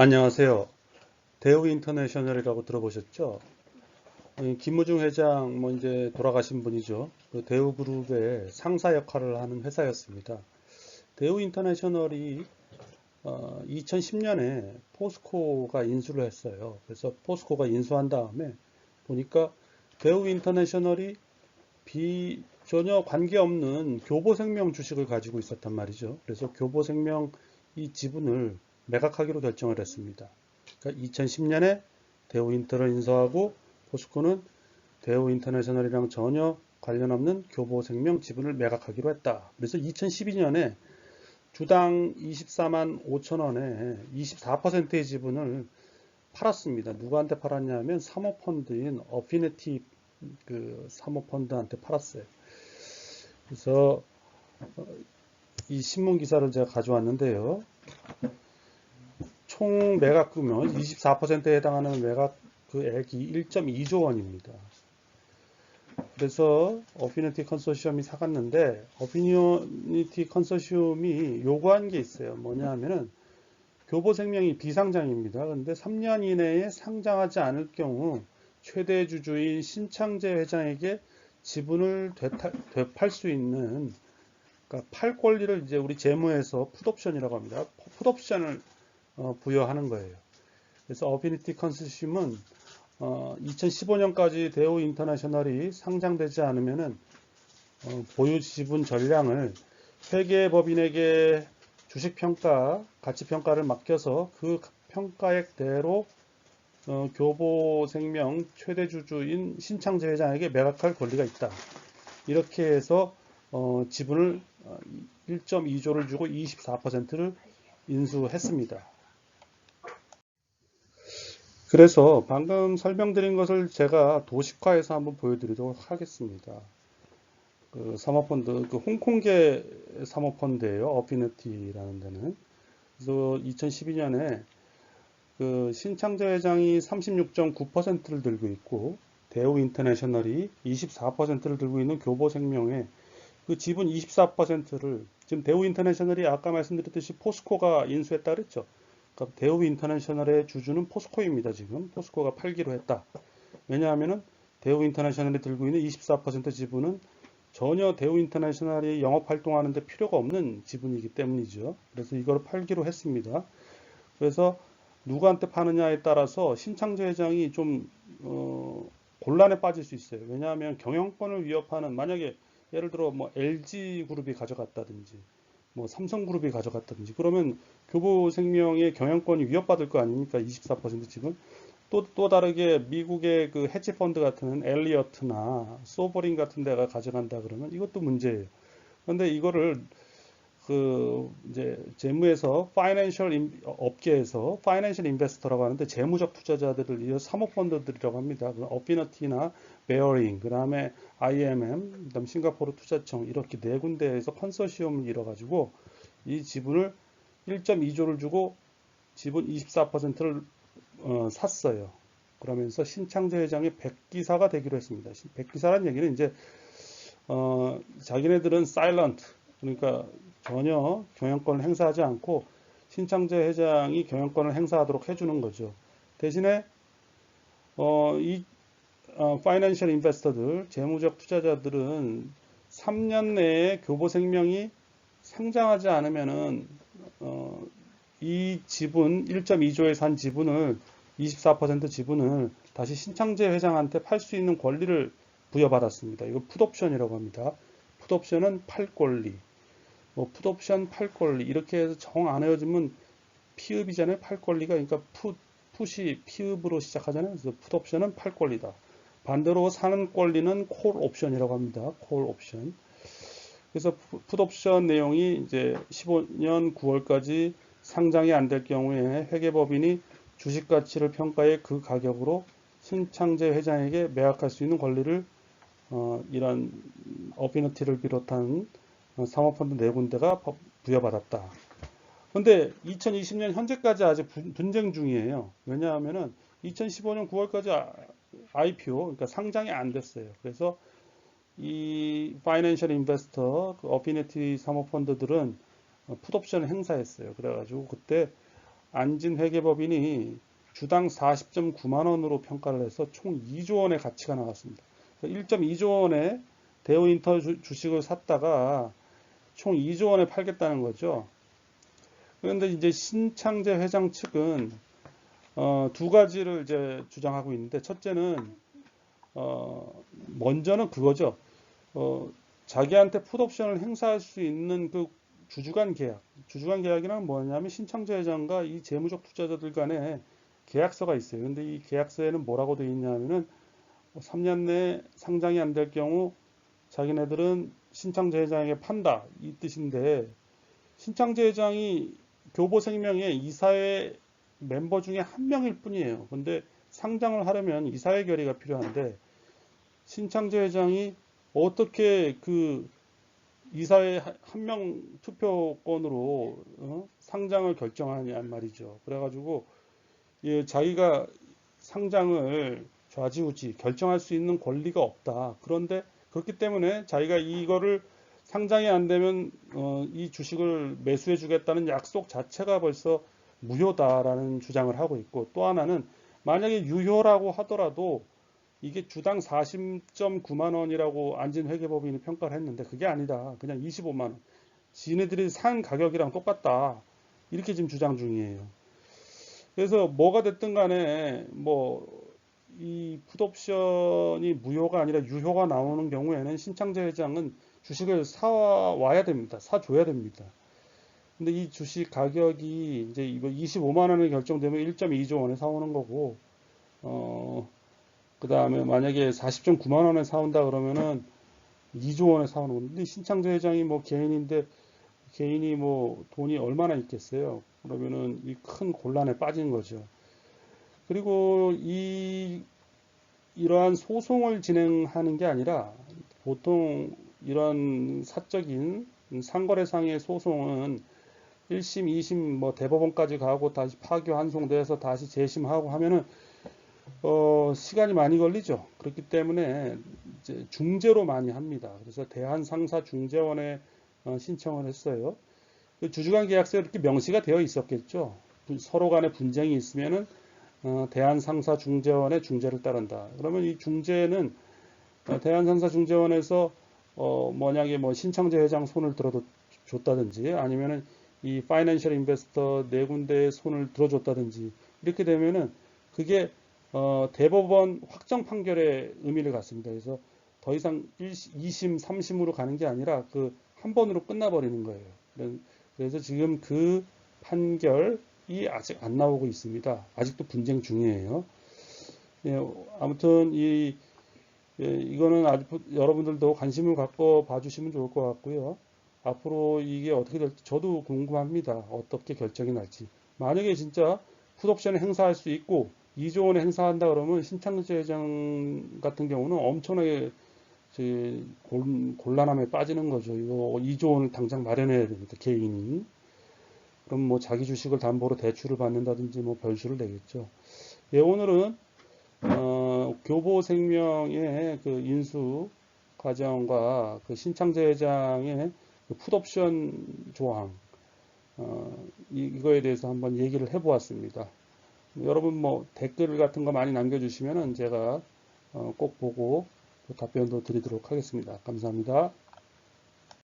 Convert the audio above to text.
안녕하세요. 대우 인터내셔널이라고 들어보셨죠? 김무중 회장 이제 돌아가신 분이죠. 그 대우그룹의 상사 역할을 하는 회사였습니다. 대우 인터내셔널이 2010년에 포스코가 인수를 했어요. 그래서 포스코가 인수한 다음에 보니까 대우 인터내셔널이 전혀 관계없는 교보생명 주식을 가지고 있었단 말이죠. 그래서 교보생명 이 지분을 매각하기로 결정을 했습니다. 그러니까 2010년에 대우인터를 인수하고 포스코는 대우인터내셔널이랑 전혀 관련 없는 교보생명 지분을 매각하기로 했다. 그래서 2012년에 주당 24만 5천 원에 24%의 지분을 팔았습니다. 누구한테 팔았냐면 사모펀드인 어피니티 그 사모펀드한테 팔았어요. 그래서 이 신문 기사를 제가 가져왔는데요. 총 매각 금액 24%에 해당하는 매각 액이 1.2조 원입니다. 그래서 어피니티 컨소시엄이 사갔는데 어피니티 컨소시엄이 요구한 게 있어요. 뭐냐 하면은 교보생명이 비상장입니다. 그런데 3년 이내에 상장하지 않을 경우 최대 주주인 신창재 회장에게 지분을 되팔 수 있는, 그러니까 팔 권리를 이제 우리 재무에서 풋옵션이라고 합니다. 풋옵션을 부여하는 거예요. 그래서 어피니티 컨소시엄은 2015년까지 대우 인터내셔널이 상장되지 않으면은 보유 지분 전량을 회계법인에게 주식평가, 가치평가를 맡겨서 그 평가액대로 교보생명 최대 주주인 신창재 회장에게 매각할 권리가 있다. 이렇게 해서 지분을 1.2조를 주고 24%를 인수했습니다. 그래서 방금 설명드린 것을 제가 도식화해서 한번 보여드리도록 하겠습니다. 그 사모펀드, 그 홍콩계 사모펀드예요. 어피니티라는 데는. 그래서 2012년에 그 신창재 회장이 36.9%를 들고 있고 대우 인터내셔널이 24%를 들고 있는 교보생명의 그 지분 24%를 지금 대우 인터내셔널이 아까 말씀드렸듯이 포스코가 인수했다 그랬죠. 그러니까 대우 인터내셔널의 주주는 포스코입니다. 지금 포스코가 팔기로 했다. 왜냐하면은 대우 인터내셔널이 들고 있는 24% 지분은 전혀 대우 인터내셔널이 영업 활동하는데 필요가 없는 지분이기 때문이죠. 그래서 이걸 팔기로 했습니다. 그래서 누구한테 파느냐에 따라서 신창재 회장이 좀 곤란에 빠질 수 있어요. 왜냐하면 경영권을 위협하는, 만약에 예를 들어 뭐 LG 그룹이 가져갔다든지 뭐 삼성그룹이 가져갔다든지 그러면 교보생명의 경영권이 위협받을 거 아닙니까? 24% 지분. 또 다르게 미국의 그 헤지 펀드 같은 엘리어트나 소버린 같은 데가 가져간다 그러면 이것도 문제예요. 그런데 이거를 그 이제 재무에서 업계에서 파이낸셜 인베스터라고 하는데 재무적 투자자들을 이어 사모펀드들이라고 합니다. 어피너티나 베어링, 그다음에 IMM, 그다음 싱가포르 투자청 이렇게 네 군데에서 컨소시엄을 이뤄가지고 이 지분을 1.2조를 주고 지분 24%를 샀어요. 그러면서 신창재 회장의 백기사가 되기로 했습니다. 백기사란 얘기는 이제 자기네들은 사일런트, 그러니까 전혀 경영권을 행사하지 않고 신창재 회장이 경영권을 행사하도록 해주는 거죠. 대신에 이 파이낸셜 인베스터들, 재무적 투자자들은 3년 내에 교보생명이 상장하지 않으면은 이 지분 1.2조에 산 지분을 24% 지분을 다시 신창재 회장한테 팔 수 있는 권리를 부여받았습니다. 이거 풋옵션이라고 합니다. 풋옵션은 팔 권리, 뭐 풋옵션 팔 권리 이렇게 해서 정 안 헤어지면 피읍이잖아요. 팔 권리가, 그러니까 풋이 피읍으로 시작하잖아요. 그래서 풋옵션은 팔 권리다. 반대로 사는 권리는 콜 옵션이라고 합니다. 콜 옵션. 그래서 풋옵션 내용이 이제 15년 9월까지 상장이 안 될 경우에 회계법인이 주식 가치를 평가해 그 가격으로 신창재 회장에게 매각할 수 있는 권리를 이런 어피너티를 비롯한 사모펀드 네 군데가 부여받았다. 그런데 2020년 현재까지 아직 분쟁 중이에요. 왜냐하면은 2015년 9월까지 IPO, 그러니까 상장이 안 됐어요. 그래서 이 파이낸셜 인베스터, 그 어피니티 사모펀드들은 풋옵션을 행사했어요. 그래가지고 그때 안진회계법인이 주당 40.9만 원으로 평가를 해서 총 2조 원의 가치가 나왔습니다. 1.2조 원의 대우인터 주식을 샀다가 총 2조 원에 팔겠다는 거죠. 그런데 이제 신창재 회장 측은 두 가지를 이제 주장하고 있는데, 첫째는 먼저는 그거죠. 자기한테 풋옵션을 행사할 수 있는 그 주주간 계약. 주주간 계약이란 뭐냐면 신창재 회장과 이 재무적 투자자들 간에 계약서가 있어요. 근데 이 계약서에는 뭐라고 되어 있냐면은 3년 내에 상장이 안 될 경우 자기네들은 신창재 회장에게 판다, 이 뜻인데, 신창재 회장이 교보생명의 이사회 멤버 중에 한 명일 뿐이에요. 근데 상장을 하려면 이사회 결의가 필요한데, 신창재 회장이 어떻게 그 이사회 한 명 투표권으로 상장을 결정하냐 말이죠. 그래가지고 예, 자기가 상장을 좌지우지 결정할 수 있는 권리가 없다. 그런데 그렇기 때문에 자기가 이거를 상장이 안 되면 이 주식을 매수해 주겠다는 약속 자체가 벌써 무효다라는 주장을 하고 있고, 또 하나는 만약에 유효라고 하더라도 이게 주당 40.9만 원이라고 안진회계법인이 평가를 했는데, 그게 아니다. 그냥 25만 원. 지네들이 산 가격이랑 똑같다. 이렇게 지금 주장 중이에요. 그래서 뭐가 됐든 간에 뭐 이 풋옵션이 무효가 아니라 유효가 나오는 경우에는 신창재 회장은 주식을 사와야 됩니다. 사줘야 됩니다. 근데 이 주식 가격이 이제 이거 25만 원에 결정되면 1.2조 원에 사오는 거고, 그 다음에 만약에 40.9만 원에 사온다 그러면은 2조 원에 사오는 건데, 신창재 회장이 뭐 개인인데 개인이 뭐 돈이 얼마나 있겠어요. 그러면은 이 큰 곤란에 빠진 거죠. 그리고 이러한 소송을 진행하는 게 아니라, 보통 이런 사적인 상거래상의 소송은 1심, 2심, 뭐 대법원까지 가고 다시 파기 환송돼서 다시 재심하고 하면은 시간이 많이 걸리죠. 그렇기 때문에 이제 중재로 많이 합니다. 그래서 대한상사중재원에 신청을 했어요. 그 주주간 계약서에 이렇게 명시가 되어 있었겠죠. 서로 간에 분쟁이 있으면은 대한상사중재원의 중재를 따른다. 그러면 이 중재는 대한상사중재원에서 만약에 뭐 신창재 회장 손을 들어줬다든지, 아니면은 이 파이낸셜 인베스터 네 군데의 손을 들어줬다든지, 이렇게 되면은 그게 대법원 확정 판결의 의미를 갖습니다. 그래서 더 이상 2심, 3심으로 가는 게 아니라 그 한 번으로 끝나버리는 거예요. 그래서 지금 그 판결이 아직 안 나오고 있습니다. 아직도 분쟁 중이에요. 예, 아무튼 이거는 아주 여러분들도 관심을 갖고 봐주시면 좋을 것 같고요. 앞으로 이게 어떻게 될지 저도 궁금합니다. 어떻게 결정이 날지. 만약에 진짜 풋옵션을 행사할 수 있고 2조 원에 행사한다 그러면 신창재 회장 같은 경우는 엄청나게 곤란함에 빠지는 거죠. 이거 2조 원을 당장 마련해야 됩니다. 개인이. 그럼 뭐 자기 주식을 담보로 대출을 받는다든지 뭐 별수를 내겠죠. 예, 오늘은 교보생명의 그 인수 과정과 그 신창재 회장의 그 풋옵션 조항, 이거에 대해서 한번 얘기를 해보았습니다. 여러분 뭐 댓글 같은 거 많이 남겨주시면은 제가 꼭 보고 답변도 드리도록 하겠습니다. 감사합니다.